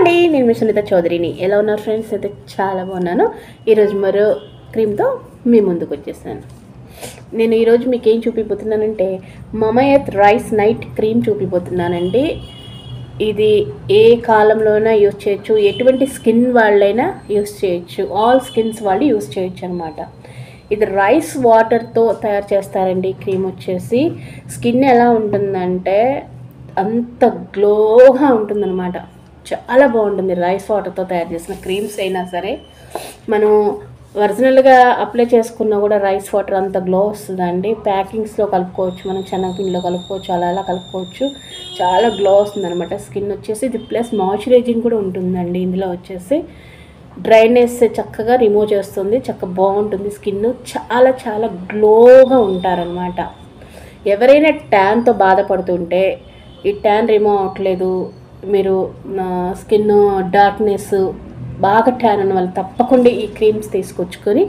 అండి, నేను మీ సునీత చౌదరిని. ఎలా ఉన్నారు ఫ్రెండ్స్? అయితే చాలా బాగున్నాను. ఈరోజు మరో క్రీమ్తో మీ ముందుకు వచ్చేసాను. నేను ఈరోజు మీకు ఏం చూపిపోతున్నానంటే మమయత్ రైస్ నైట్ క్రీమ్ చూపిపోతున్నానండి. ఇది ఏ కాలంలోనైనా యూజ్ చేయొచ్చు, ఎటువంటి స్కిన్ వాళ్ళైనా యూజ్ చేయొచ్చు, ఆల్ స్కిన్స్ వాళ్ళు యూజ్ చేయొచ్చు అనమాట. ఇది రైస్ వాటర్తో తయారు చేస్తారండి. క్రీమ్ వచ్చేసి స్కిన్ ఎలా ఉంటుందంటే అంత గ్లోగా ఉంటుందన్నమాట. చాలా బాగుంటుంది. రైస్ వాటర్తో తయారు చేసిన క్రీమ్స్ అయినా సరే మనం ఒరిజినల్గా అప్లై చేసుకున్నా కూడా రైస్ వాటర్ అంత గ్లో వస్తుందండి. ప్యాకింగ్స్లో కలుపుకోవచ్చు, మనం శనగపిండిలో కలుపుకోవచ్చు, అలా కలుపుకోవచ్చు. చాలా గ్లో వస్తుంది అనమాట స్కిన్ వచ్చేసి. ఇది ప్లస్ మాయిశ్చరైజింగ్ కూడా ఉంటుందండి. ఇందులో వచ్చేసి డ్రైనెస్ చక్కగా రిమూవ్ చేస్తుంది. చక్కగా బాగుంటుంది స్కిన్. చాలా చాలా గ్లోగా ఉంటారనమాట. ఎవరైనా ట్యాన్తో బాధపడుతుంటే ఈ ట్యాన్ రిమూవ్ అవ్వట్లేదు, మీరు స్కిన్ డార్క్నెస్ బాగా ట్యాన్ అన్న వాళ్ళు తప్పకుండా ఈ క్రీమ్స్ తీసుకొచ్చుకొని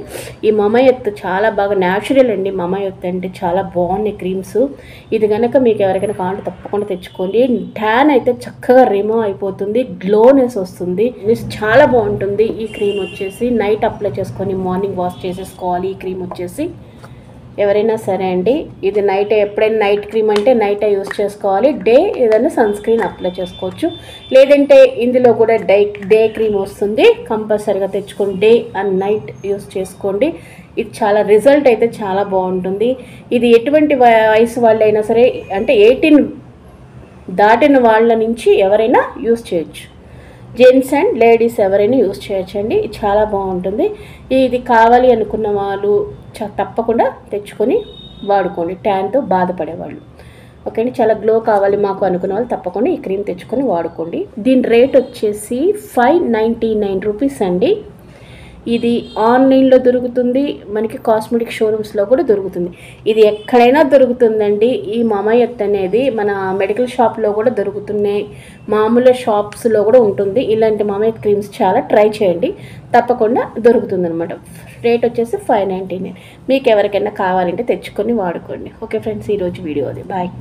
ఈ మమయత్ చాలా బాగా న్యాచురల్ అండి. మమయత్ అంటే చాలా బాగున్నాయి క్రీమ్స్. ఇది కనుక మీకు ఎవరికైనా కావాలంటే తప్పకుండా తెచ్చుకోండి. ట్యాన్ అయితే చక్కగా రిమూవ్ అయిపోతుంది, గ్లోనెస్ వస్తుంది. చాలా బాగుంటుంది ఈ క్రీమ్ వచ్చేసి. నైట్ అప్లై చేసుకొని మార్నింగ్ వాష్ చేసేసుకోవాలి. ఈ క్రీమ్ వచ్చేసి ఎవరైనా సరే అండి. ఇది నైట్, ఎప్పుడైనా నైట్ క్రీమ్ అంటే నైట్ యూస్ చేసుకోవాలి. డే ఏదైనా సన్ స్క్రీన్ అప్లై చేసుకోవచ్చు. లేదంటే ఇందులో కూడా డే క్రీమ్ వస్తుంది. కంపల్సరీగా తెచ్చుకొని డే అండ్ నైట్ యూస్ చేసుకోండి. ఇది చాలా రిజల్ట్ అయితే చాలా బాగుంటుంది. ఇది ఎటువంటి వయసు వాళ్ళైనా సరే, అంటే 18 దాటిన వాళ్ళ నుంచి ఎవరైనా యూస్ చేయొచ్చు. జెంట్స్ అండ్ లేడీస్ ఎవరైనా యూజ్ చేయొచ్చండి. చాలా బాగుంటుంది. ఇది కావాలి అనుకున్న వాళ్ళు తప్పకుండా తెచ్చుకొని వాడుకోండి. ట్యాన్తో బాధపడేవాళ్ళు. ఓకే అండి. చాలా గ్లో కావాలి మాకు అనుకున్న వాళ్ళు తప్పకుండా ఈ క్రీమ్ తెచ్చుకొని వాడుకోండి. దీని రేట్ వచ్చేసి 599 రూపీస్ అండి. ఇది ఆన్లైన్లో దొరుకుతుంది, మనకి కాస్మెటిక్ షోరూమ్స్లో కూడా దొరుకుతుంది. ఇది ఎక్కడైనా దొరుకుతుందండి. ఈ మమయత్ అనేది మన మెడికల్ షాప్లో కూడా దొరుకుతున్నాయి, మామూలు షాప్స్లో కూడా ఉంటుంది. ఇలాంటి మమయత్ క్రీమ్స్ చాలా ట్రై చేయండి, తప్పకుండా దొరుకుతుంది అనమాట. రేట్ వచ్చేసి 599. మీకు ఎవరికైనా కావాలంటే తెచ్చుకొని వాడుకోండి. ఓకే ఫ్రెండ్స్, ఈరోజు వీడియో అది. బాయ్.